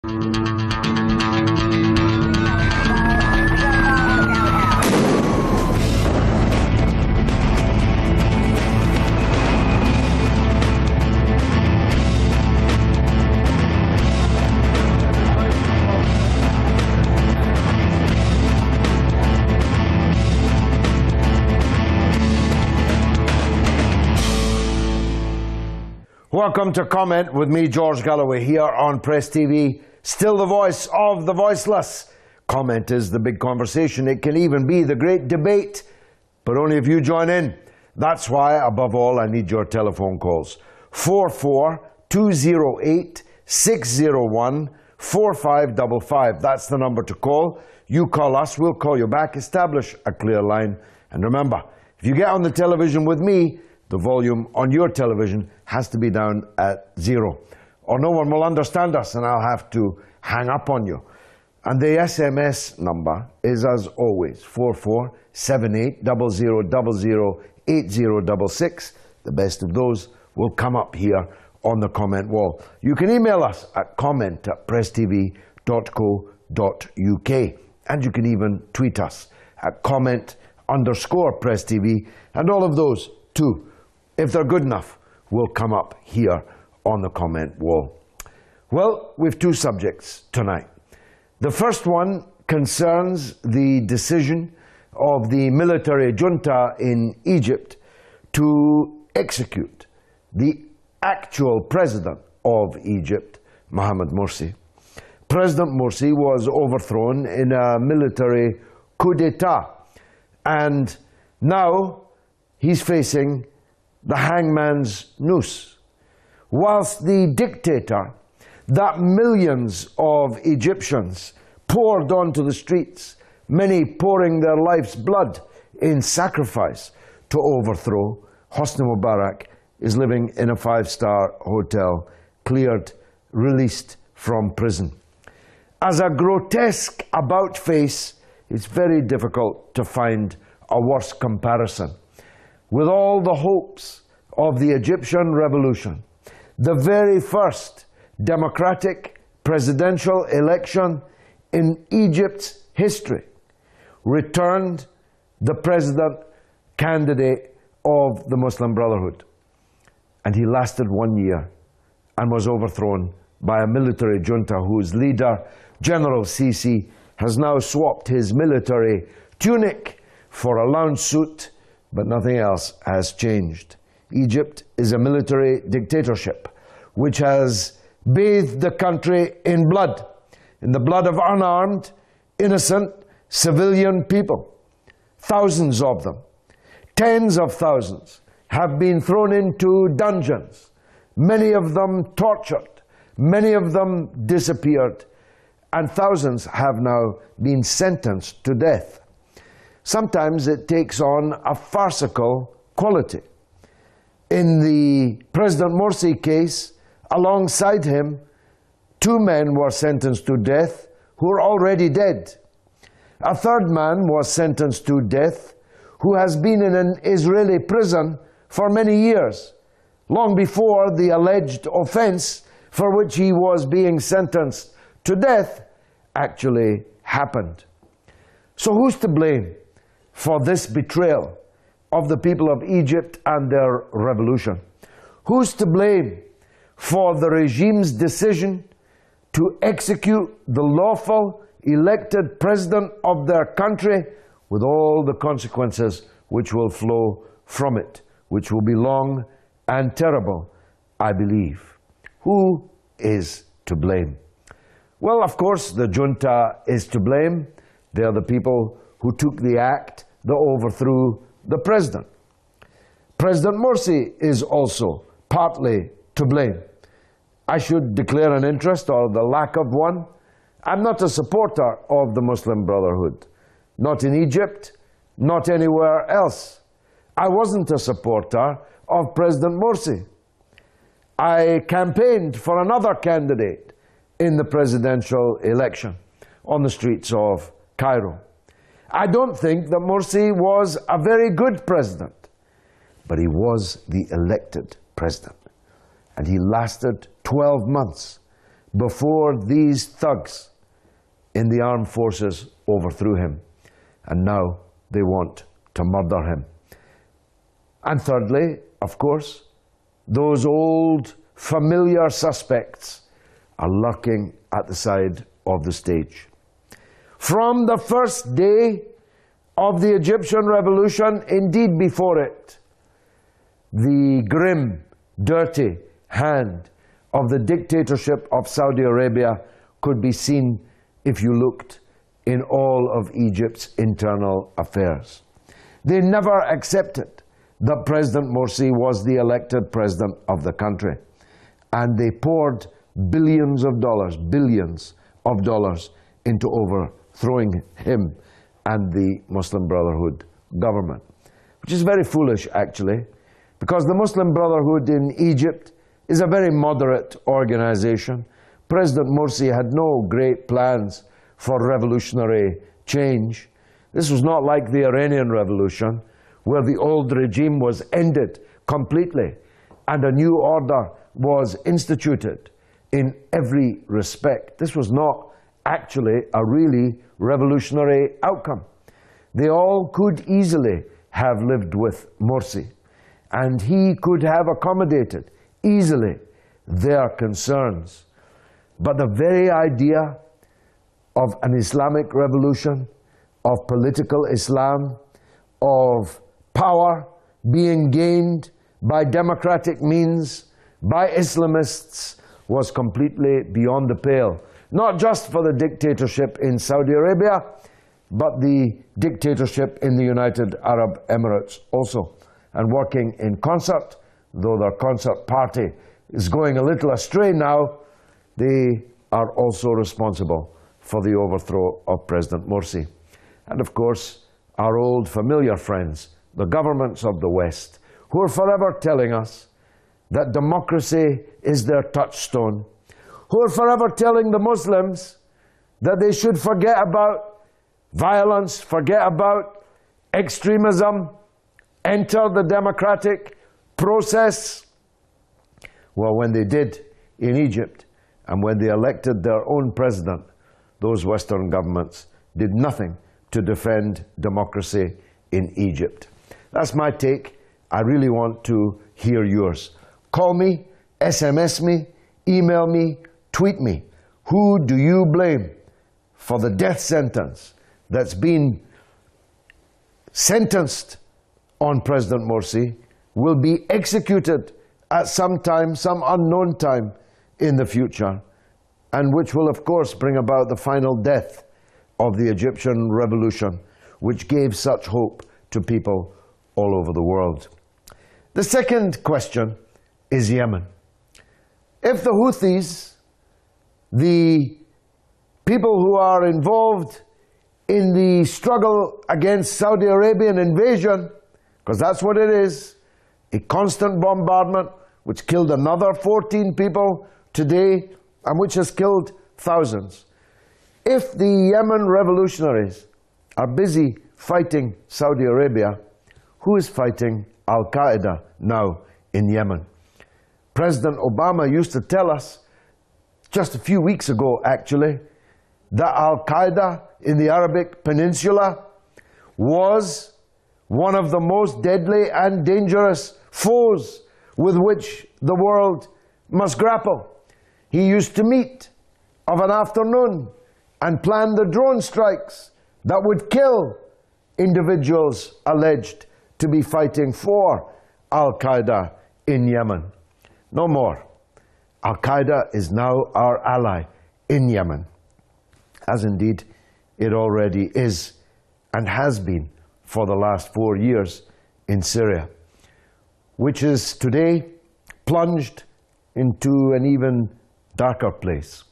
Welcome to Comment with me, George Galloway, here on Press TV, still the voice of the voiceless. Comment is the big conversation. It can even be the great debate, but only if you join in. That's why, above all, I need your telephone calls. 44208-601-4555. That's the number to call. You call us, we'll call you back, establish a clear line. And remember, if you get on the television with me, the volume on your television has to be down at 0, or no one will understand us and I'll have to hang up on you. And the SMS number is, as always, 447800008066. The best of those will come up here on the comment wall. You can email us at comment@presstv.co.uk, and you can even tweet us at comment_presstv, and all of those too, if they're good enough, will come up here on the comment wall. Well, we've two subjects tonight. The first one concerns the decision of the military junta in Egypt to execute the actual president of Egypt, Mohamed Morsi. President Morsi was overthrown in a military coup d'etat, and now he's facing the hangman's noose. Whilst the dictator that millions of Egyptians poured onto the streets, many pouring their life's blood in sacrifice to overthrow, Hosni Mubarak is living in a 5-star hotel, cleared, released from prison. As a grotesque about-face, it's very difficult to find a worse comparison. With all the hopes of the Egyptian revolution, the very first democratic presidential election in Egypt's history, returned the president candidate of the Muslim Brotherhood. And he lasted 1 year and was overthrown by a military junta whose leader, General Sisi, has now swapped his military tunic for a lounge suit, but nothing else has changed. Egypt is a military dictatorship which has bathed the country in the blood of unarmed, innocent, civilian people. Thousands of them, tens of thousands, have been thrown into dungeons, many of them tortured, many of them disappeared, and thousands have now been sentenced to death. Sometimes it takes on a farcical quality. In the President Morsi case, alongside him, 2 men were sentenced to death who were already dead. A third man was sentenced to death who has been in an Israeli prison for many years, long before the alleged offense for which he was being sentenced to death actually happened. So who's to blame for this betrayal of the people of Egypt and their revolution? Who's to blame for the regime's decision to execute the lawful elected president of their country, with all the consequences which will flow from it, which will be long and terrible, I believe? Who is to blame? Well, of course, the junta is to blame. They are the people who took the act that overthrew the president. President Morsi is also partly to blame. I should declare an interest, or the lack of one. I'm not a supporter of the Muslim Brotherhood. Not in Egypt, not anywhere else. I wasn't a supporter of President Morsi. I campaigned for another candidate in the presidential election on the streets of Cairo. I don't think that Morsi was a very good president, but he was the elected president. And he lasted 12 months before these thugs in the armed forces overthrew him, and now they want to murder him. And thirdly, of course, those old familiar suspects are lurking at the side of the stage. From the first day of the Egyptian revolution, indeed before it, the grim, dirty hand of the dictatorship of Saudi Arabia could be seen if you looked in all of Egypt's internal affairs. They never accepted that President Morsi was the elected president of the country, and they poured billions of dollars into overthrowing him and the Muslim Brotherhood government, which is very foolish actually, because the Muslim Brotherhood in Egypt is a very moderate organization. President Morsi had no great plans for revolutionary change. This was not like the Iranian Revolution, where the old regime was ended completely and a new order was instituted in every respect. This was not actually a really revolutionary outcome. They all could easily have lived with Morsi, and he could have accommodated easily their concerns. But the very idea of an Islamic revolution, of political Islam, of power being gained by democratic means, by Islamists, was completely beyond the pale. Not just for the dictatorship in Saudi Arabia, but the dictatorship in the United Arab Emirates also. And working in concert, though their concert party is going a little astray now, they are also responsible for the overthrow of President Morsi. And of course, our old familiar friends, the governments of the West, who are forever telling us that democracy is their touchstone, who are forever telling the Muslims that they should forget about violence, forget about extremism, enter the democratic process. Well, when they did in Egypt, and when they elected their own president, those Western governments did nothing to defend democracy in Egypt. That's my take. I really want to hear yours. Call me, SMS me, email me, tweet me. Who do you blame for the death sentence that's been sentenced on President Morsi, will be executed at some time, some unknown time in the future, and which will of course bring about the final death of the Egyptian revolution, which gave such hope to people all over the world. The second question is Yemen. If the Houthis, the people who are involved in the struggle against Saudi Arabian invasion, because that's what it is, a constant bombardment which killed another 14 people today and which has killed thousands. If the Yemen revolutionaries are busy fighting Saudi Arabia, who is fighting Al-Qaeda now in Yemen? President Obama used to tell us, just a few weeks ago actually, that Al-Qaeda in the Arabic Peninsula was one of the most deadly and dangerous foes with which the world must grapple. He used to meet of an afternoon and plan the drone strikes that would kill individuals alleged to be fighting for Al-Qaeda in Yemen. No more. Al-Qaeda is now our ally in Yemen, as indeed it already is and has been for the last 4 years in Syria, which is today plunged into an even darker place.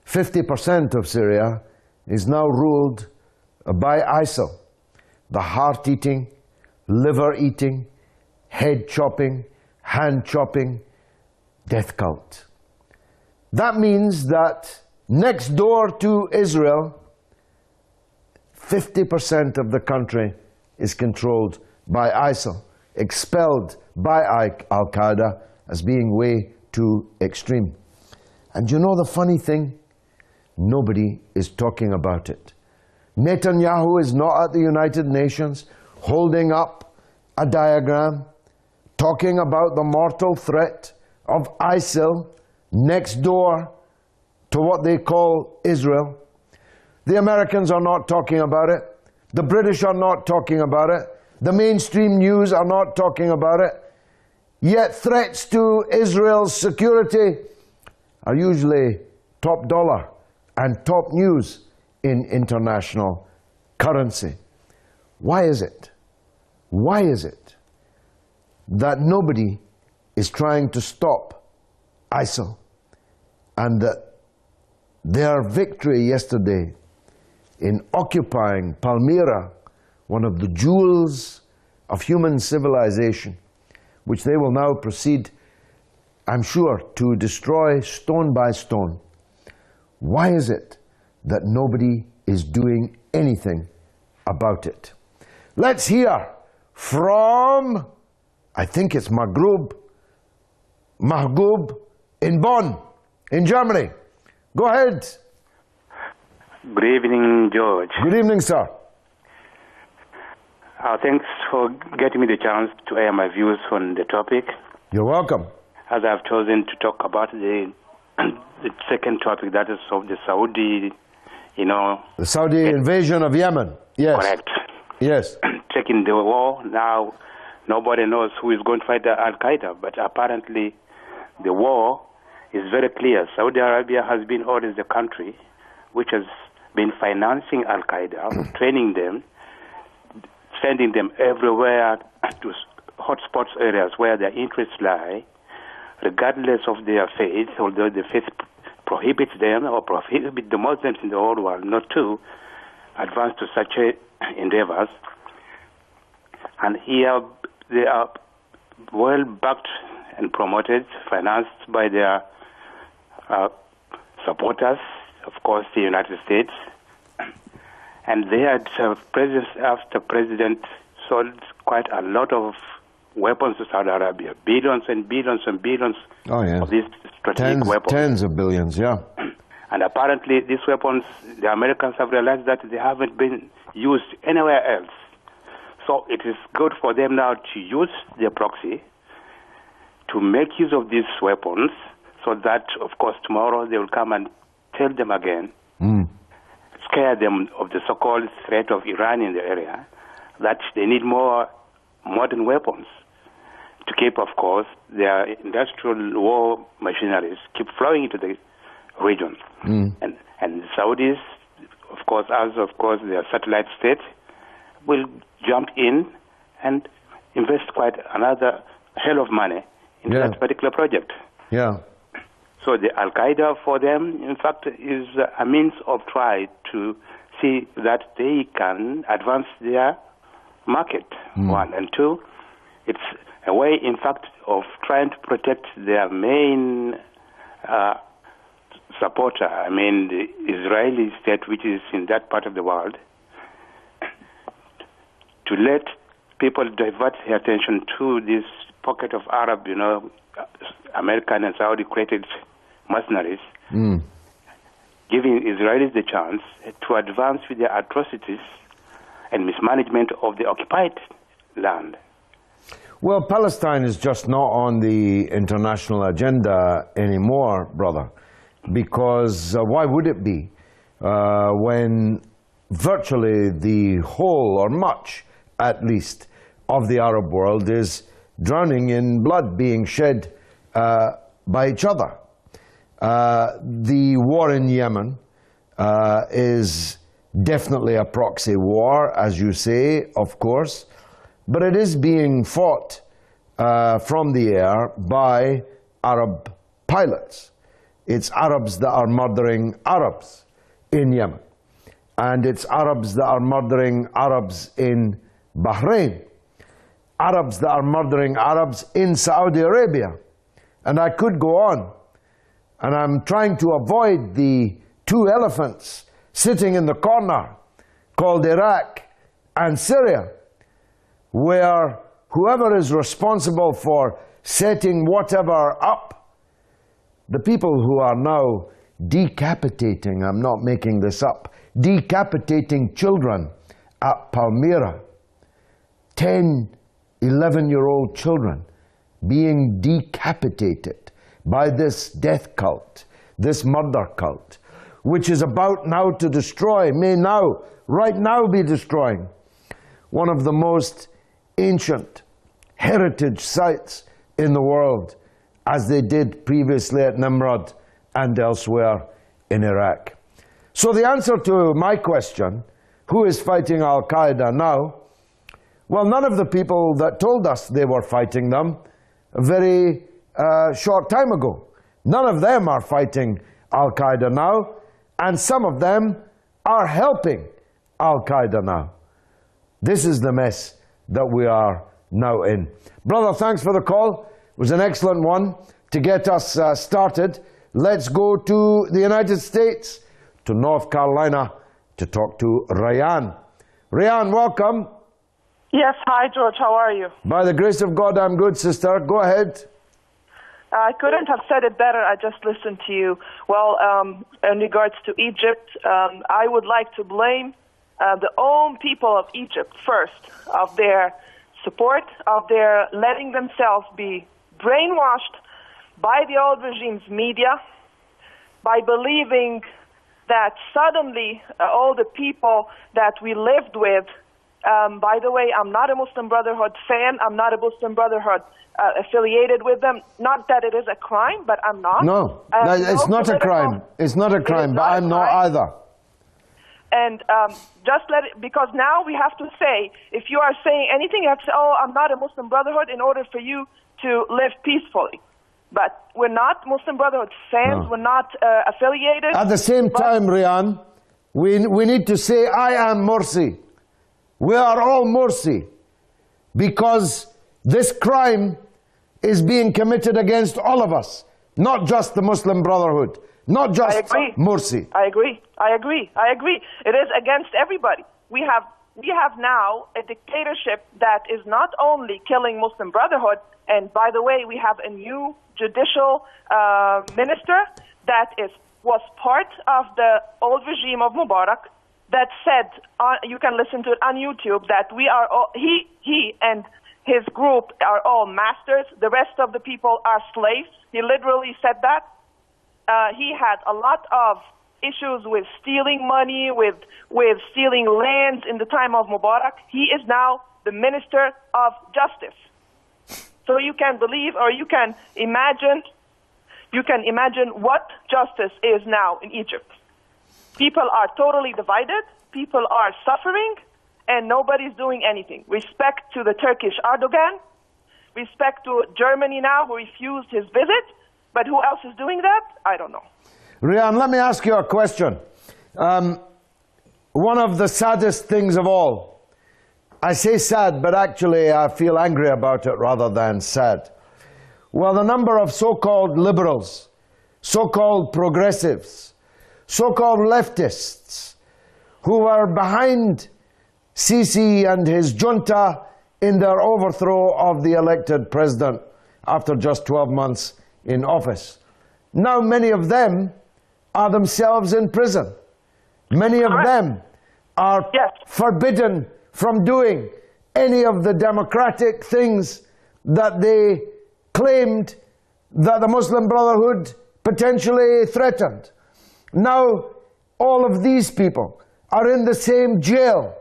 50% of Syria is now ruled by ISIL, the heart-eating, liver-eating, head-chopping, hand-chopping death cult. That means that next door to Israel, 50% of the country is controlled by ISIL, expelled by Al-Qaeda as being way too extreme. And you know the funny thing? Nobody is talking about it. Netanyahu is not at the United Nations holding up a diagram talking about the mortal threat of ISIL next door to what they call Israel. The Americans are not talking about it. The British are not talking about it. The mainstream news are not talking about it. Yet threats to Israel's security are usually top dollar and top news in international currency. Why is it? Why is it that nobody is trying to stop ISIL, and that their victory yesterday in occupying Palmyra, one of the jewels of human civilization, which they will now proceed, I'm sure, to destroy stone by stone? Why is it that nobody is doing anything about it? Let's hear from, I think it's Mahgoub in Bonn, in Germany. Go ahead. Good evening, George. Good evening, sir. Thanks for getting me the chance to air my views on the topic. You're welcome. As I've chosen to talk about the second topic, that is of the Saudi, the Saudi invasion of Yemen. Yes. Correct. Yes. Taking the war, now nobody knows who is going to fight Al-Qaeda, but apparently the war is very clear. Saudi Arabia has been always the country which has been financing Al-Qaeda, training them, sending them everywhere to hotspot areas where their interests lie, regardless of their faith, although the faith prohibits them or prohibits the Muslims in the whole world not to advance to such endeavors. And here they are well backed and promoted, financed by their supporters, of course, the United States. And they had, after President sold quite a lot of weapons to Saudi Arabia, billions and billions and billions of these strategic weapons. Tens of billions, yeah. And apparently these weapons, the Americans have realized that they haven't been used anywhere else. So it is good for them now to use their proxy to make use of these weapons so that, of course, tomorrow they will come and tell them again, scare them of the so-called threat of Iran in the area, that they need more modern weapons to keep, of course, their industrial war machineries keep flowing into the region. And the Saudis, of course, as their satellite state, will jump in and invest quite another hell of money into that particular project. Yeah. So the Al-Qaeda for them, in fact, is a means of trying to see that they can advance their market, one. And two, it's a way, in fact, of trying to protect their main supporter, I mean the Israeli state, which is in that part of the world, to let people divert their attention to this pocket of Arab, American and Saudi created mercenaries, giving Israelis the chance to advance with their atrocities and mismanagement of the occupied land. Well, Palestine is just not on the international agenda anymore, brother, because why would it be when virtually the whole, or much at least, of the Arab world is drowning in blood being shed by each other? The war in Yemen is definitely a proxy war, as you say, of course, but it is being fought from the air by Arab pilots. It's Arabs that are murdering Arabs in Yemen, and it's Arabs that are murdering Arabs in Bahrain, Arabs that are murdering Arabs in Saudi Arabia, and I could go on. And I'm trying to avoid the two elephants sitting in the corner called Iraq and Syria, where whoever is responsible for setting whatever up the people who are now decapitating, I'm not making this up, decapitating children at Palmyra, 10, 11-year-old children being decapitated by this death cult, this murder cult, which is about now to destroy, may now, right now be destroying one of the most ancient heritage sites in the world, as they did previously at Nimrud and elsewhere in Iraq. So the answer to my question, who is fighting Al-Qaeda now? Well, none of the people that told us they were fighting them a very short time ago. None of them are fighting Al-Qaeda now, and some of them are helping Al-Qaeda now. This is the mess that we are now in. Brother, thanks for the call. It was an excellent one to get us started. Let's go to the United States, to North Carolina, to talk to Rayan. Rayan, welcome. Yes, hi George, how are you? By the grace of God, I'm good, sister. Go ahead. I couldn't have said it better. I just listened to you. Well, in regards to Egypt, I would like to blame the own people of Egypt first, of their support, of their letting themselves be brainwashed by the old regime's media, by believing that suddenly all the people that we lived with, by the way, I'm not a Muslim Brotherhood fan, I'm not a Muslim Brotherhood affiliated with them. Not that it is a crime, but I'm not. No, it's not a crime. It's not a crime, but I'm not either. And just let it, because now we have to say, if you are saying anything, you have to say, oh, I'm not a Muslim Brotherhood, in order for you to live peacefully. But we're not Muslim Brotherhood fans, no. We're not affiliated. At the same time, Rian, we need to say, I am Morsi. We are all Morsi, because this crime is being committed against all of us, not just the Muslim Brotherhood, not just Morsi. I agree. It is against everybody. We have now a dictatorship that is not only killing Muslim Brotherhood, and by the way, we have a new judicial minister that was part of the old regime of Mubarak, that said, you can listen to it on YouTube, that we are all, he and his group are all masters. The rest of the people are slaves. He literally said that. He had a lot of issues with stealing money, with stealing lands in the time of Mubarak. He is now the Minister of Justice. So you can believe, or you can imagine what justice is now in Egypt. People are totally divided, people are suffering, and nobody's doing anything. Respect to the Turkish Erdogan, respect to Germany now, who refused his visit, but who else is doing that? I don't know. Rian, let me ask you a question. One of the saddest things of all, I say sad, but actually I feel angry about it rather than sad. Well, the number of so-called liberals, so-called progressives, so-called leftists who were behind Sisi and his junta in their overthrow of the elected president after just 12 months in office. Now many of them are themselves in prison. Many of them are forbidden from doing any of the democratic things that they claimed that the Muslim Brotherhood potentially threatened. Now, all of these people are in the same jail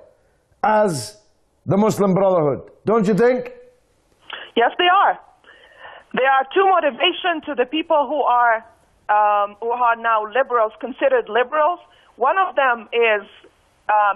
as the Muslim Brotherhood, don't you think? Yes, they are. There are two motivations to the people who are now liberals, considered liberals. One of them is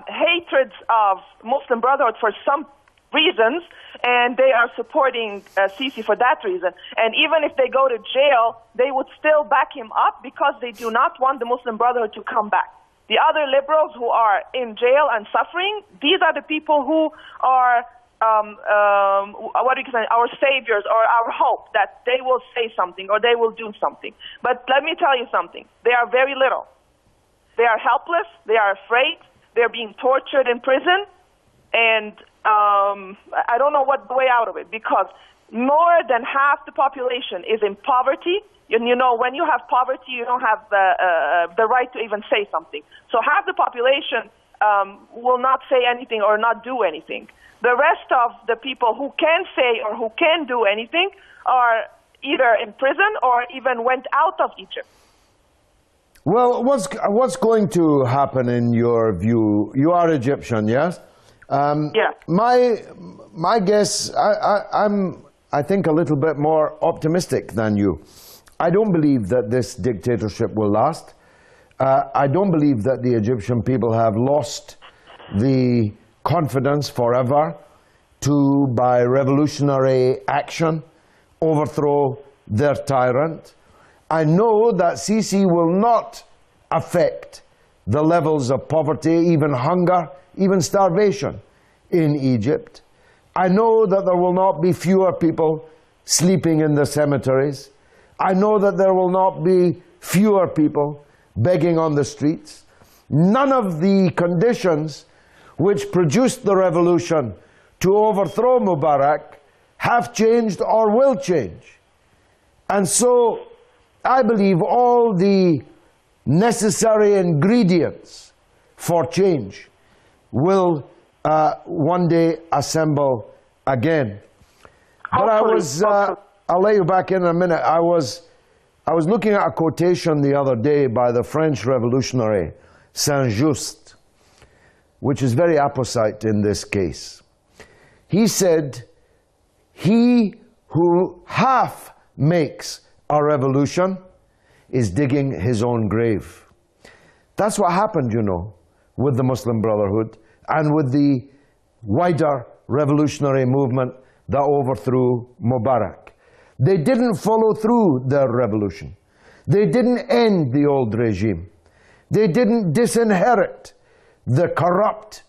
hatreds of Muslim Brotherhood for some reasons, and they are supporting Sisi for that reason. And even if they go to jail, they would still back him up because they do not want the Muslim Brotherhood to come back. The other liberals who are in jail and suffering, these are the people who are, our saviors or our hope that they will say something or they will do something. But let me tell you something. They are very little. They are helpless. They are afraid. They're being tortured in prison. And I don't know what the way out of it, because more than half the population is in poverty. And you know, when you have poverty, you don't have the right to even say something. So half the population will not say anything or not do anything. The rest of the people who can say or who can do anything are either in prison or even went out of Egypt. Well, what's going to happen in your view? You are Egyptian, yes? Yeah. My guess, I think a little bit more optimistic than you. I don't believe that this dictatorship will last. I don't believe that the Egyptian people have lost the confidence forever to, by revolutionary action, overthrow their tyrant. I know that Sisi will not affect the levels of poverty, even hunger, even starvation in Egypt. I know that there will not be fewer people sleeping in the cemeteries. I know that there will not be fewer people begging on the streets. None of the conditions which produced the revolution to overthrow Mubarak have changed or will change. And so I believe all the necessary ingredients for change will one day assemble again. But I'll let you back in a minute. I was looking at a quotation the other day by the French revolutionary Saint-Just, which is very apposite in this case. He said, "He who half makes a revolution is digging his own grave." That's what happened, you know, with the Muslim Brotherhood and with the wider revolutionary movement that overthrew Mubarak. They didn't follow through their revolution. They didn't end the old regime. They didn't disinherit the corrupt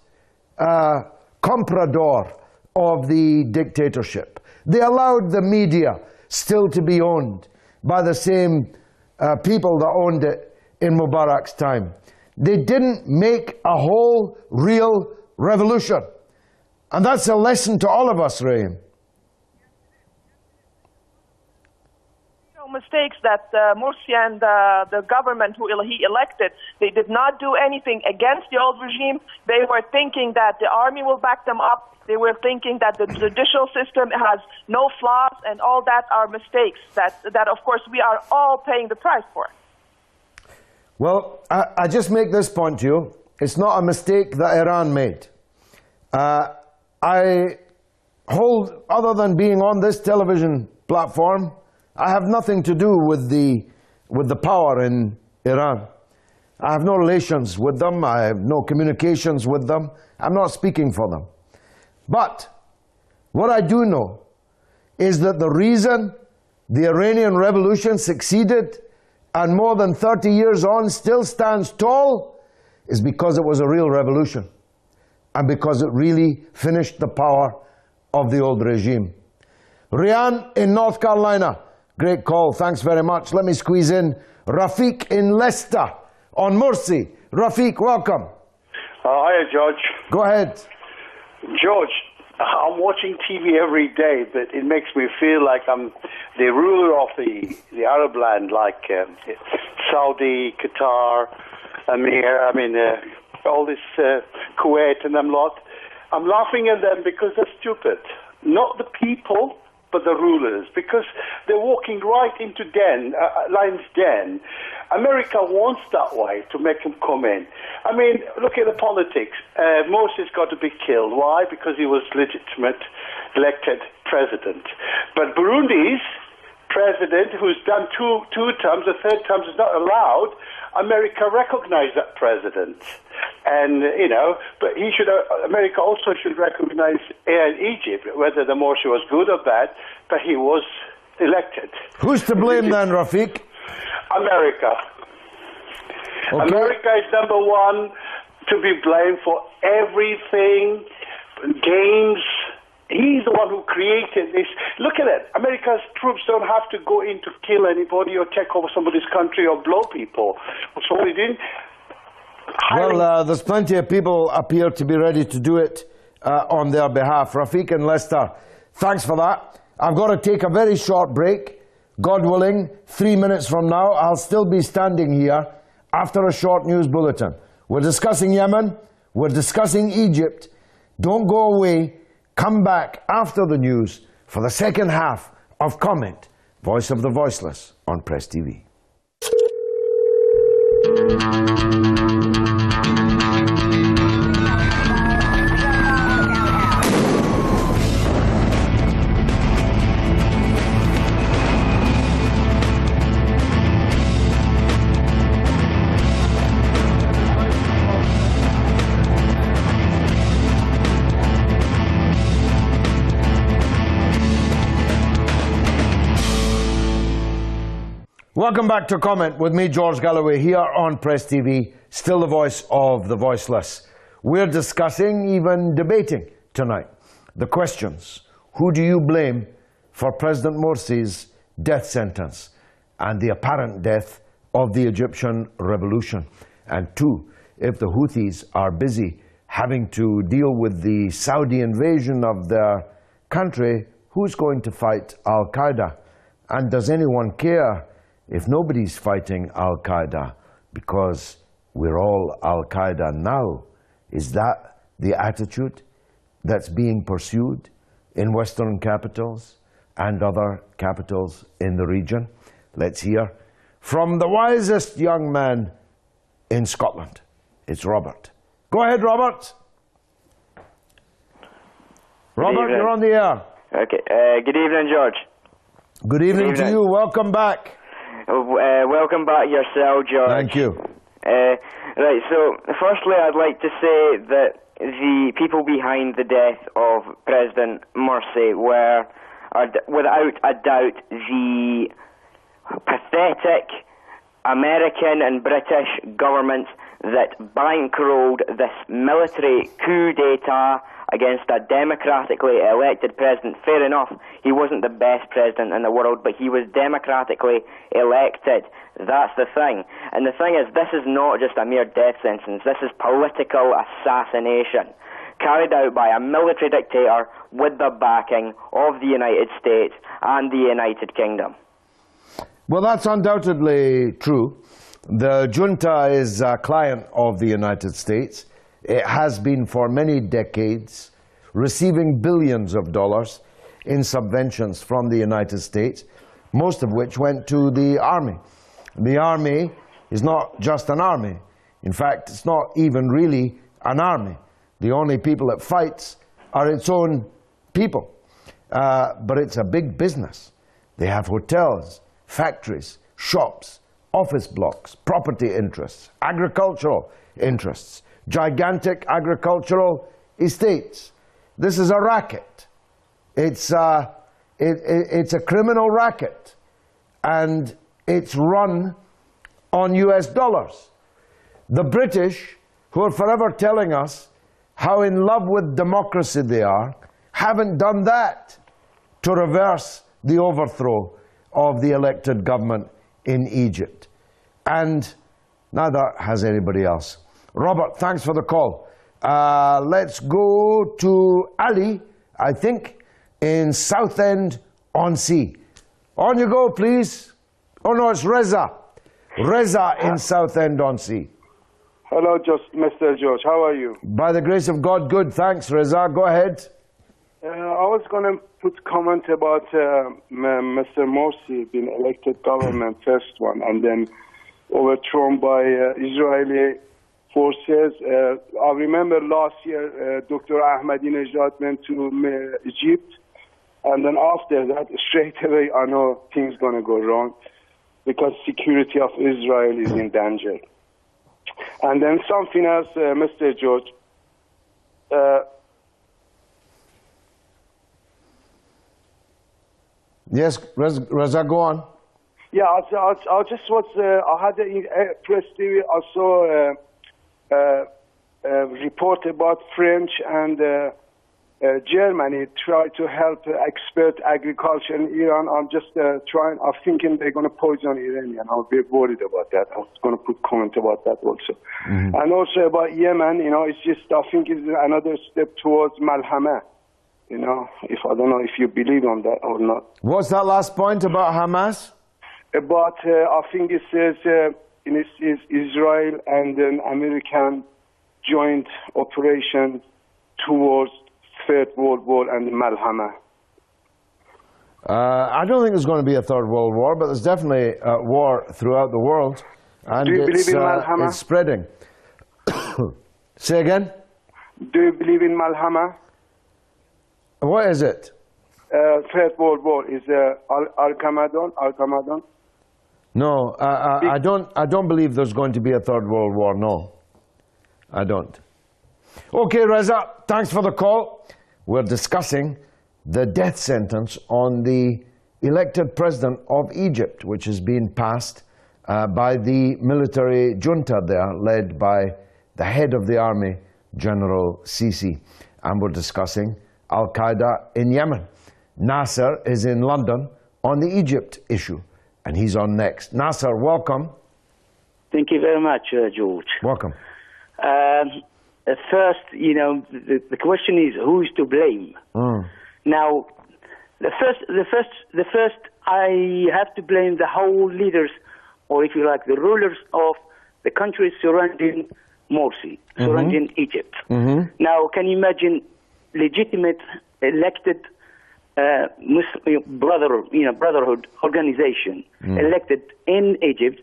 comprador of the dictatorship. They allowed the media still to be owned by the same people that owned it in Mubarak's time. They didn't make a whole, real revolution. And that's a lesson to all of us, Rahim. Mistakes that Morsi and the government who he elected, they did not do anything against the old regime. They were thinking that the army will back them up. They were thinking that the judicial system has no flaws, and all that are mistakes that of course we are all paying the price for. Well, I just make this point to you. It's not a mistake that Iran made. I hold, other than being on this television platform, I have nothing to do with the power in Iran. I have no relations with them. I have no communications with them. I'm not speaking for them. But what I do know is that the reason the Iranian Revolution succeeded and more than 30 years on still stands tall is because it was a real revolution and because it really finished the power of the old regime. Rian in North Carolina. Great call, thanks very much. Let me squeeze in Rafiq in Leicester on Morsi. Rafiq, welcome. Hiya, George. Go ahead. George, I'm watching TV every day, but it makes me feel like I'm the ruler of the Arab land, like Saudi, Qatar, all this Kuwait and them lot. I'm laughing at them because they're stupid. Not the people, but the rulers, because they're walking right into lion's den. America wants that way to make them come in. I mean, look at the politics. Morsi's got to be killed. Why? Because he was legitimate elected president. But Burundi's president, who's done two terms, the third term is not allowed, America recognized that president. And, but America also should recognize Egypt, whether the Morsi was good or bad, but he was elected. Who's to blame then, Rafiq? America. Okay. America is number one to be blamed for everything, games. He's the one who created this. Look at it. America's troops don't have to go in to kill anybody or take over somebody's country or blow people. So what he did. Well, there's plenty of people appear to be ready to do it on their behalf. Rafiq and Leicester, thanks for that. I've got to take a very short break. God willing, 3 minutes from now, I'll still be standing here after a short news bulletin. We're discussing Yemen. We're discussing Egypt. Don't go away. Come back after the news for the second half of Comment, Voice of the Voiceless on Press TV. Welcome back to Comment with me, George Galloway, here on Press TV, still the voice of the voiceless. We're discussing, even debating tonight, the questions. Who do you blame for President Morsi's death sentence and the apparent death of the Egyptian revolution? And two, if the Houthis are busy having to deal with the Saudi invasion of their country, who's going to fight Al-Qaeda? And does anyone care if nobody's fighting Al-Qaeda because we're all Al-Qaeda now? Is that the attitude that's being pursued in Western capitals and other capitals in the region? Let's hear from the wisest young man in Scotland. It's Robert. Go ahead, Robert. Robert, you're on the air. Okay. Good evening, George. Good evening to you. Welcome back. Welcome back yourself, George. Thank you. Right, so firstly I'd like to say that the people behind the death of President Morsi were, without a doubt, the pathetic American and British governments that bankrolled this military coup d'etat against a democratically elected president. Fair enough, he wasn't the best president in the world, but he was democratically elected. That's the thing. And the thing is, this is not just a mere death sentence. This is political assassination carried out by a military dictator with the backing of the United States and the United Kingdom. Well, that's undoubtedly true. The junta is a client of the United States. It has been for many decades, receiving billions of dollars in subventions from the United States, most of which went to the army. The army is not just an army. In fact, it's not even really an army. The only people it fights are its own people. But it's a big business. They have hotels, factories, shops, office blocks, property interests, agricultural interests, gigantic agricultural estates. This is a racket. It's a criminal racket, and it's run on US dollars. The British, who are forever telling us how in love with democracy they are, haven't done that to reverse the overthrow of the elected government in Egypt. And neither has anybody else. Robert, thanks for the call. Let's go to Ali, I think, in Southend-on-Sea. On you go, please. Oh, no, it's Reza. Reza in Southend-on-Sea. Hello, Mr. George. How are you? By the grace of God, good. Thanks, Reza. Go ahead. I was going to put comment about Mr. Morsi being elected government, first one, and then overthrown by Israeli forces. I remember last year Dr. Ahmadinejad went to Egypt, and then after that, straight away, I know things going to go wrong because security of Israel is in danger. And then something else, Mr. George. Yes, Reza, go on. Yeah, I just was. I had a press TV. I saw a report about French and Germany try to help expert agriculture in Iran. I'm just trying. I'm thinking they're going to poison Iranian. I'm a bit worried about that. I was going to put comment about that also. Mm-hmm. And also about Yemen. You know, it's just I think it's another step towards Malhama. You know, I don't know if you believe on that or not. What's that last point about Hamas? About, I think it says is Israel and an American joint operation towards Third World War and Malhama. I don't think there's going to be a Third World War, but there's definitely a war throughout the world. And Do you believe in Malhama? It's spreading. Say again? Do you believe in Malhama? What is it? Third World War is Al-Qamadon? No, I don't believe there's going to be a Third World War, no. I don't. Okay, Reza, thanks for the call. We're discussing the death sentence on the elected president of Egypt, which has been passed by the military junta there, led by the head of the army, General Sisi. And we're discussing Al-Qaeda in Yemen. Nasser is in London on the Egypt issue, and he's on next. Nasser, welcome. Thank you very much, George. Welcome. First, the question is who is to blame? Now, the first, I have to blame the whole leaders, or if you like, the rulers of the countries surrounding Morsi, surrounding Egypt. Now, can you imagine legitimate elected Muslim brotherhood organization elected in Egypt,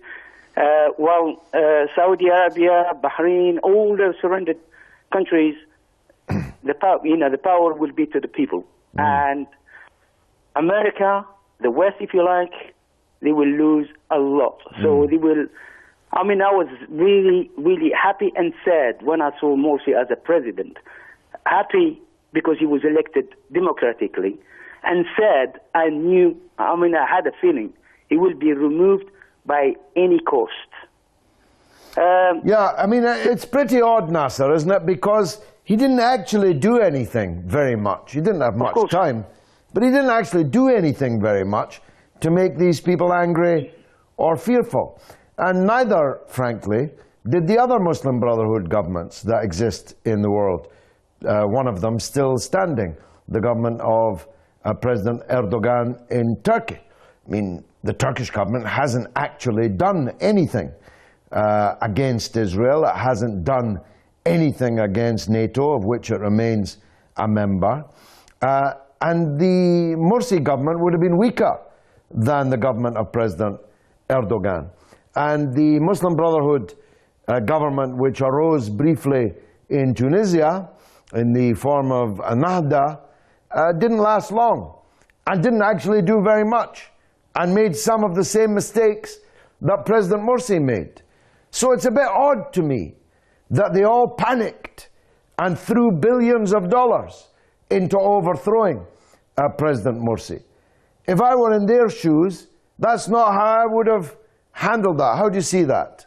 while Saudi Arabia, Bahrain, all the surrounded countries, the power will be to the people, and America, the West, if you like, they will lose a lot. So they will. I mean, I was really, really happy and sad when I saw Morsi as a president. Happy because he was elected democratically, and sad, I had a feeling he will be removed by any cost. Yeah, I mean, it's pretty odd, Nasser, isn't it? Because he didn't actually do anything very much. He didn't have much time, but he didn't actually do anything very much to make these people angry or fearful. And neither, frankly, did the other Muslim Brotherhood governments that exist in the world. One of them still standing, the government of President Erdogan in Turkey. I mean, the Turkish government hasn't actually done anything against Israel. It hasn't done anything against NATO, of which it remains a member. And the Morsi government would have been weaker than the government of President Erdogan. And the Muslim Brotherhood government, which arose briefly in Tunisia in the form of Ennahda, didn't last long and didn't actually do very much and made some of the same mistakes that President Morsi made. So it's a bit odd to me that they all panicked and threw billions of dollars into overthrowing President Morsi. If I were in their shoes, that's not how I would have handled that. How do you see that?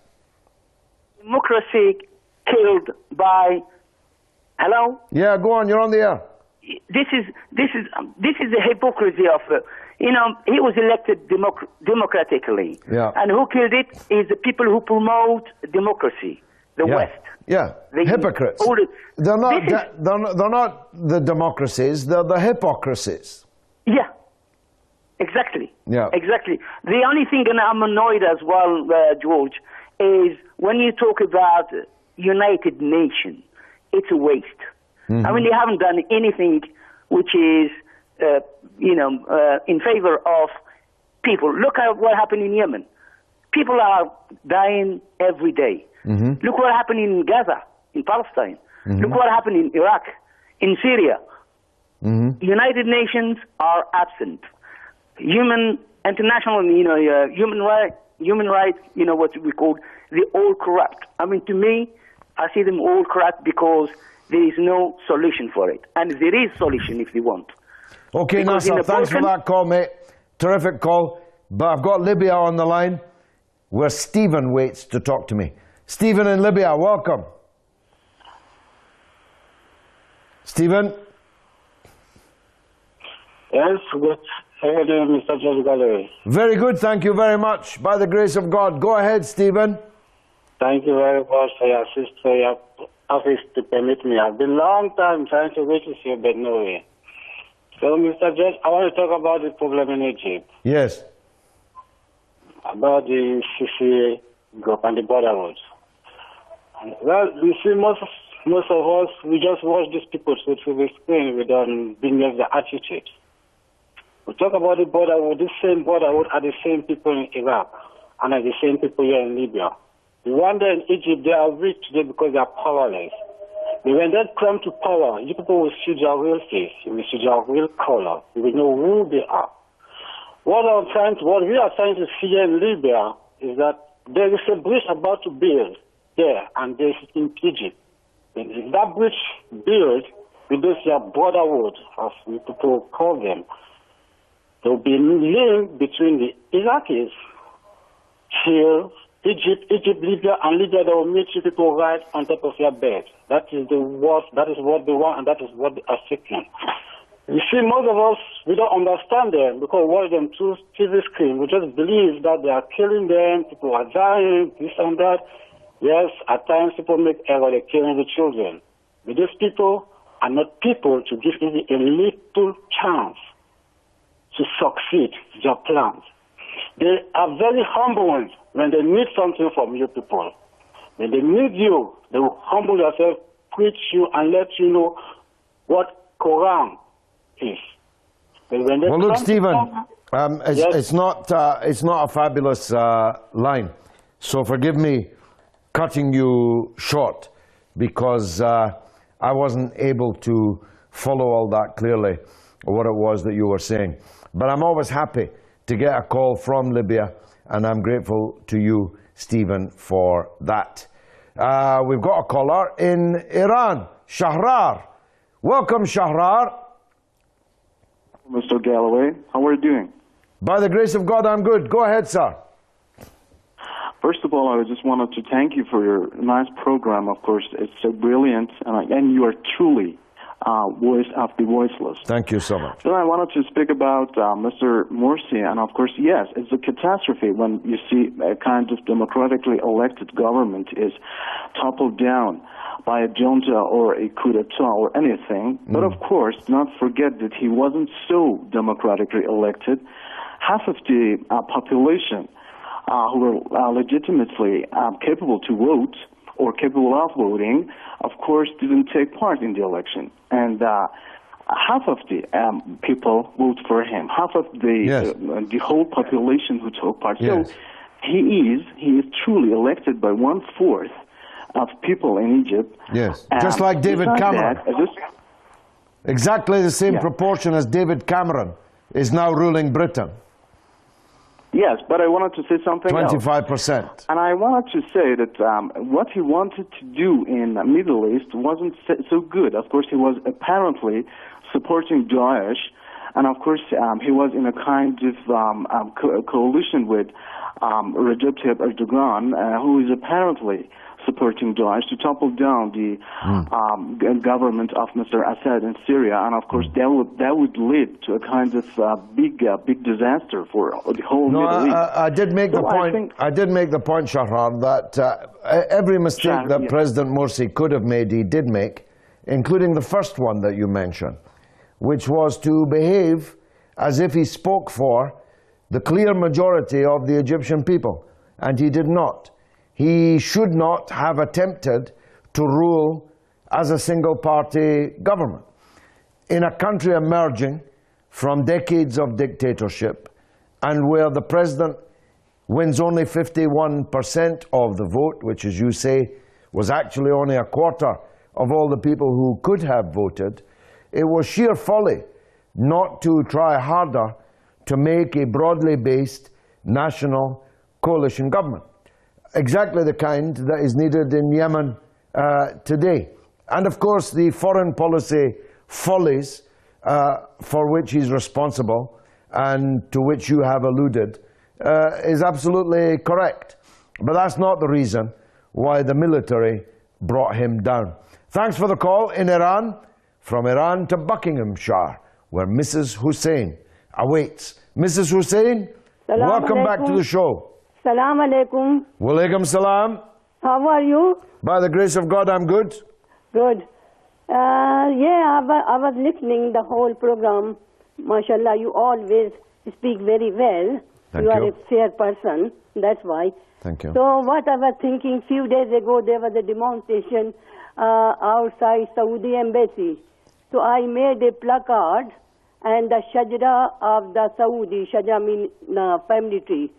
Democracy killed by... Hello? Yeah, go on, you're on the air. This is the hypocrisy of... he was elected democratically. Yeah. And who killed it is the people who promote democracy, the West. Yeah, hypocrites. They're not the democracies, they're the hypocrisies. Yeah, exactly. Yeah. Exactly. The only thing, and I'm annoyed as well, George, is when you talk about United Nations, it's a waste. I mean, they haven't done anything which is, in favor of people. Look at what happened in Yemen. People are dying every day. Look what happened in Gaza, in Palestine. Look what happened in Iraq, in Syria. United Nations are absent. International, human rights, what we call, they're all corrupt. I mean, to me, I see them all corrupt because there is no solution for it. And there is solution if they want. Okay, Nasser, thanks for that call, mate. Terrific call. But I've got Libya on the line, where Stephen waits to talk to me. Stephen in Libya, welcome. Stephen? Yes, good. How are you doing, Mr. Judge Galloway? Very good, thank you very much. By the grace of God. Go ahead, Stephen. Thank you very much for your assist, for your office to permit me. I've been a long time trying to reach you, but no way. So, Mr. Judge, I want to talk about the problem in Egypt, Yes. about the CCA group and the borderhoods. Well, you see, most of us, we just watch these people through the screen. We don't bring up the attitude. We talk about the borderhood. This same borderhood are the same people in Iraq and are the same people here in Libya. The one there in Egypt, they are weak today because they are powerless. But when they come to power, you people will see their real face, you will see their real color, you will know who they are. What we are trying to see here in Libya is that there is a bridge about to build there, and there is in Egypt. If that bridge built with those brotherhood, as we people call them, there will be a link between the Iraqis here, Egypt, Libya, and Libya. They will meet you people right on top of your bed. That is what they want, and that is what they are seeking. You see, most of us, we don't understand them because we watch them through TV screen. We just believe that they are killing them, people are dying, this and that. Yes, at times people make error, they're killing the children. But these people are not people to give them a little chance to succeed their plans. They are very humble when they need something from you people. When they need you, they will humble themselves, preach you, and let you know what Quran is. Well, look, Stephen, it's not a fabulous line, so forgive me cutting you short because I wasn't able to follow all that clearly, what it was that you were saying. But I'm always happy to get a call from Libya, and I'm grateful to you, Stephen, for that. We've got a caller in Iran, Shahrar. Welcome, Shahrar. Mr. Galloway, how are you doing? By the grace of God, I'm good. Go ahead, sir. First of all, I just wanted to thank you for your nice program. Of course, it's so brilliant, and you are truly voice of the voiceless. Thank you so much. So I wanted to speak about Mr. Morsi, and of course, yes, it's a catastrophe when you see a kind of democratically elected government is toppled down by a junta or a coup d'etat or anything. But of course, not forget that he wasn't so democratically elected. Half of the population who were legitimately capable to vote or capable of voting, of course, didn't take part in the election. And half of the people voted for him. Half of the whole population who took part. Yes. So he is truly elected by 1/4 of people in Egypt. Yes, just like David Cameron. Exactly the same proportion as David Cameron is now ruling Britain. Yes, but I wanted to say something 25%. else. And I wanted to say that what he wanted to do in the Middle East wasn't so good. Of course, he was apparently supporting Daesh, and of course, he was in a kind of coalition with Recep Tayyip Erdogan, who is apparently supporting Daesh to topple down the government of Mr. Assad in Syria, and of course that would lead to a kind of big disaster for the whole Middle East. I did make the point. I did make the point, Shahrar, that every mistake that President Morsi could have made, he did make, including the first one that you mentioned, which was to behave as if he spoke for the clear majority of the Egyptian people, and he did not. He should not have attempted to rule as a single-party government. In a country emerging from decades of dictatorship and where the president wins only 51% of the vote, which, as you say, was actually only a quarter of all the people who could have voted, it was sheer folly not to try harder to make a broadly based national coalition government. Exactly the kind that is needed in Yemen today. And of course, the foreign policy follies for which he's responsible and to which you have alluded is absolutely correct. But that's not the reason why the military brought him down. Thanks for the call in Iran. From Iran to Buckinghamshire, where Mrs. Hussein awaits. Mrs. Hussein, welcome back to the show. Salam alaikum. Walaikum salam. How are you? By the grace of God, I'm good. Good. Yeah, I was listening the whole program. MashaAllah, you always speak very well. Thank you are you. a fair person, that's why. Thank you. So what I was thinking, few days ago there was a demonstration outside Saudi embassy. So I made a placard and the shajara of the Saudi, shajara means family tree.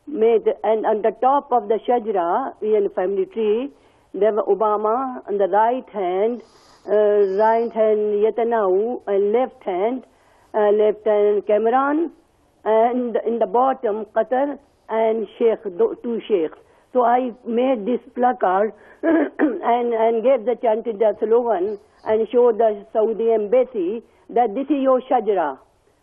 And on the top of the shajara, real family tree, there was Obama on the right hand Netanyahu, and left hand Cameron, and in the bottom Qatar and two sheikhs. So I made this placard and gave the chanted the slogan and showed the Saudi embassy that this is your shajara.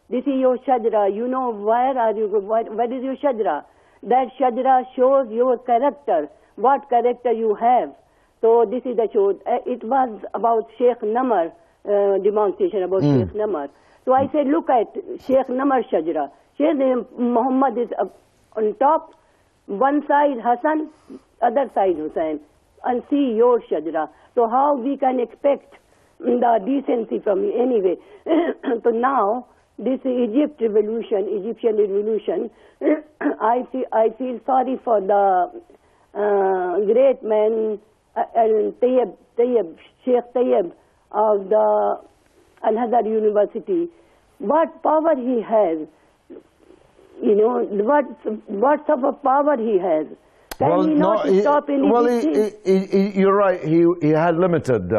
This is your shajara. You know where are you? What is your shajara? That shajara shows your character, what character you have. So this is the show. It was about Sheikh Namar, demonstration about Sheikh Namar. So I said, look at Sheikh Namar shajara. Sheikh Muhammad is on top, one side Hassan, other side Hussein, and see your shajara. So how we can expect the decency from you anyway? So now, this Egyptian revolution, I feel sorry for the great man, Sheikh Tayyib of the Al-Azhar University. What power he has, you know, what sort of power he has. Can he not stop any you're right, he had limited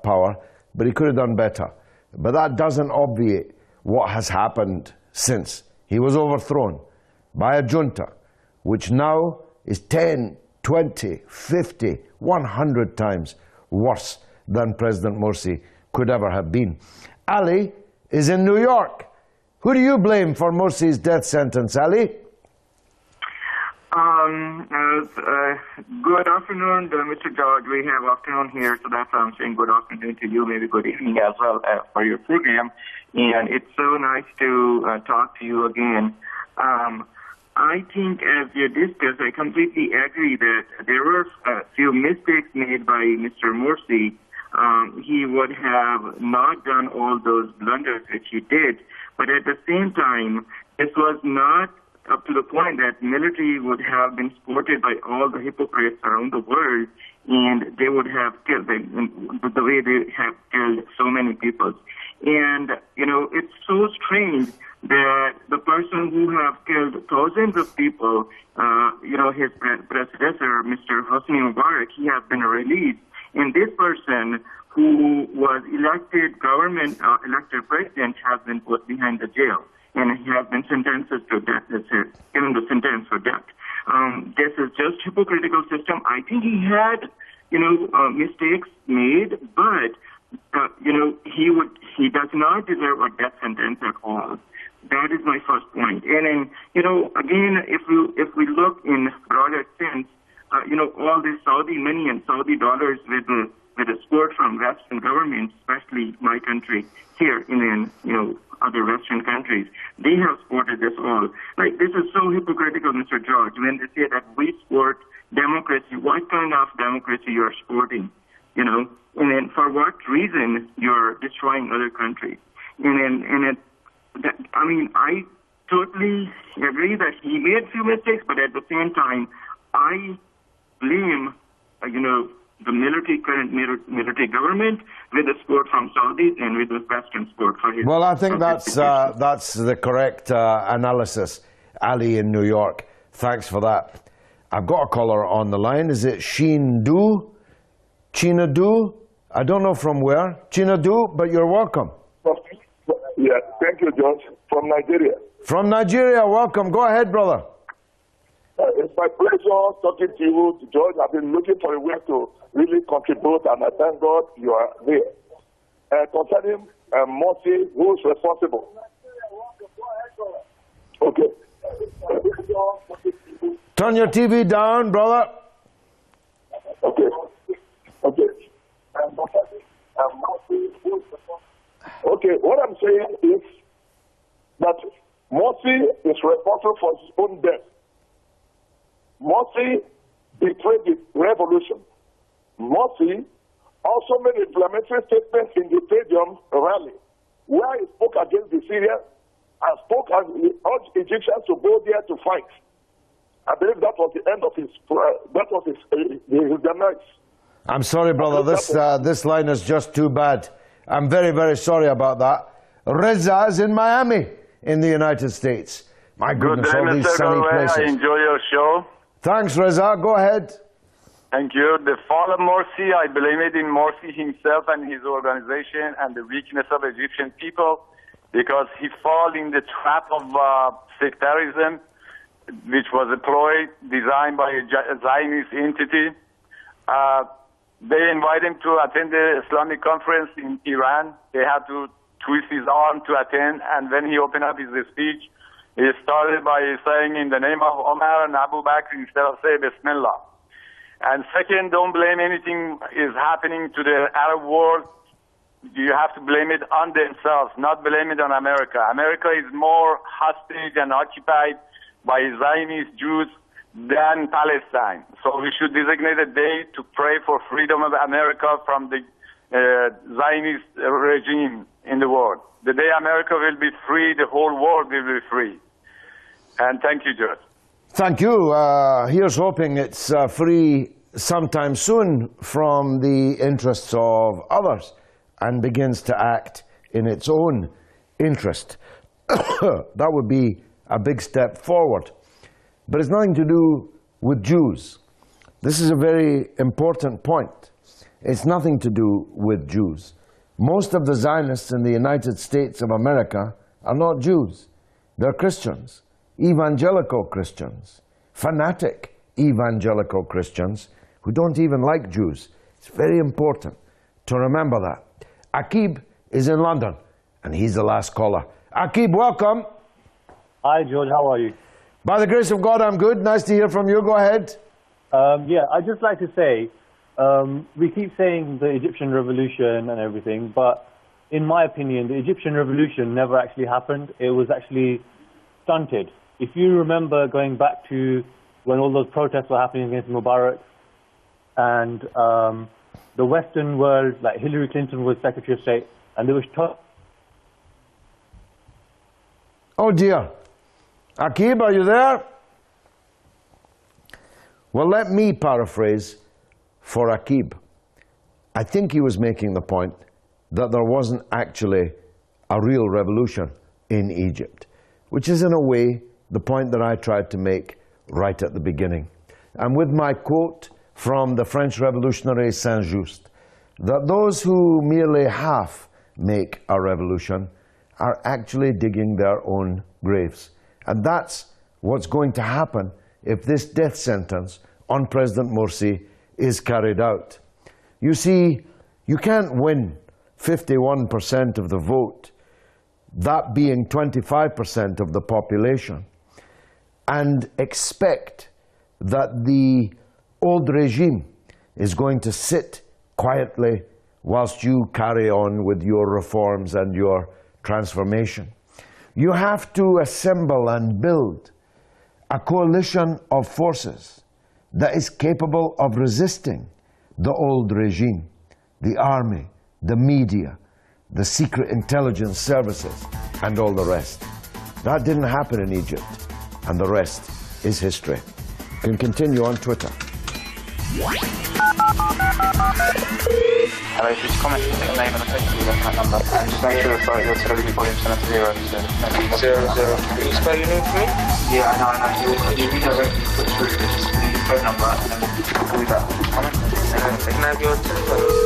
power, but he could have done better. But that doesn't obviate what has happened since. He was overthrown by a junta, which now is 10, 20, 50, 100 times worse than President Morsi could ever have been. Ali is in New York. Who do you blame for Morsi's death sentence, Ali? Good afternoon, Mr. George. We have afternoon here, so that's why I'm saying good afternoon to you, maybe good evening as well for your program. And it's so nice to talk to you again. I think as you discussed, I completely agree that there were a few mistakes made by Mr. Morsi. He would have not done all those blunders which he did, but at the same time, this was not up to the point that military would have been supported by all the hypocrites around the world, and they would have killed them the way they have killed so many people. And, you know, it's so strange that the person who have killed thousands of people, you know, his predecessor, Mr. Hosni Mubarak, he has been released. And this person who was elected president has been put behind the jail. And he has been sentenced to death, given the sentence for death. This is just hypocritical system. I think he had, you know, mistakes made, but, you know, he does not deserve a death sentence at all. That is my first point. And then, you know, again, if we look in broader sense, you know, all this Saudi money and Saudi dollars with the support from Western governments, especially my country here in you know, other Western countries, they have supported this all. Like, this is so hypocritical, Mr. George, when they say that we support democracy. What kind of democracy you are supporting, you know? And then for what reason you're destroying other countries? I totally agree that he made few mistakes, but at the same time, I blame, you know, the current military government with the support from Saudis and with the Western support for his... Well, I think that's the correct analysis, Ali in New York. Thanks for that. I've got a caller on the line. Is it Chinadu? I don't know from where. Chinadu, but you're welcome. Yeah, thank you, George. From Nigeria. From Nigeria, welcome. Go ahead, brother. It's my pleasure talking to you, George. I've been looking for a way to really contribute, and I thank God you are there. Concerning Morsi, who is responsible? Okay. Turn your TV down, brother. Okay. Okay, what I'm saying is that Morsi is responsible for his own death. Morsi betrayed the revolution. Morsi also made inflammatory statements in the stadium rally, where he spoke against the Syrians and spoke and he urged Egyptians to go there to fight. I believe that was the end of his demise. I'm sorry, brother. This line is just too bad. I'm very, very sorry about that. Reza is in Miami, in the United States. My goodness, all these sunny places. I enjoy your show. Thanks, Reza. Go ahead. Thank you. The fall of Morsi, I blame it in Morsi himself and his organization and the weakness of Egyptian people, because he fell in the trap of sectarism, which was a ploy designed by a Zionist entity. They invited him to attend the Islamic conference in Iran. They had to twist his arm to attend, and when he opened up his speech, he started by saying, in the name of Omar and Abu Bakr, instead of say Bismillah. And second, don't blame anything is happening to the Arab world. You have to blame it on themselves, not blame it on America. America is more hostage and occupied by Zionist Jews than Palestine. So we should designate a day to pray for freedom of America from the Zionist regime in the world. The day America will be free, the whole world will be free. And thank you, George. Thank you. Here's hoping it's free sometime soon from the interests of others and begins to act in its own interest. That would be a big step forward. But it's nothing to do with Jews. This is a very important point. It's nothing to do with Jews. Most of the Zionists in the United States of America are not Jews. They're Christians, evangelical Christians, fanatic evangelical Christians who don't even like Jews. It's very important to remember that. Akib is in London, and he's the last caller. Akib, welcome. Hi, George. How are you? By the grace of God, I'm good. Nice to hear from you. Go ahead. Yeah, I'd just like to say, we keep saying the Egyptian revolution and everything, but in my opinion, the Egyptian revolution never actually happened. It was actually stunted. If you remember going back to when all those protests were happening against Mubarak, and the Western world, like Hillary Clinton was Secretary of State, and there was Oh dear. Akib, are you there? Well, let me paraphrase for Akib. I think he was making the point that there wasn't actually a real revolution in Egypt, which is in a way the point that I tried to make right at the beginning. And with my quote from the French revolutionary Saint-Just, that those who merely half make a revolution are actually digging their own graves. And that's what's going to happen if this death sentence on President Morsi is carried out. You see, you can't win 51% of the vote, that being 25% of the population, and expect that the old regime is going to sit quietly whilst you carry on with your reforms and your transformation. You have to assemble and build a coalition of forces that is capable of resisting the old regime, the army, the media, the secret intelligence services, and all the rest. That didn't happen in Egypt, and the rest is history. You can continue on Twitter. Hello, just comment your name and the place you that number. And just make sure that your television volume is set to 0. So 0. Can you spell your name for me? Yeah, I know. You redirect me to put through the phone number and then we'll call you back. Comment. And then can I have your telephone?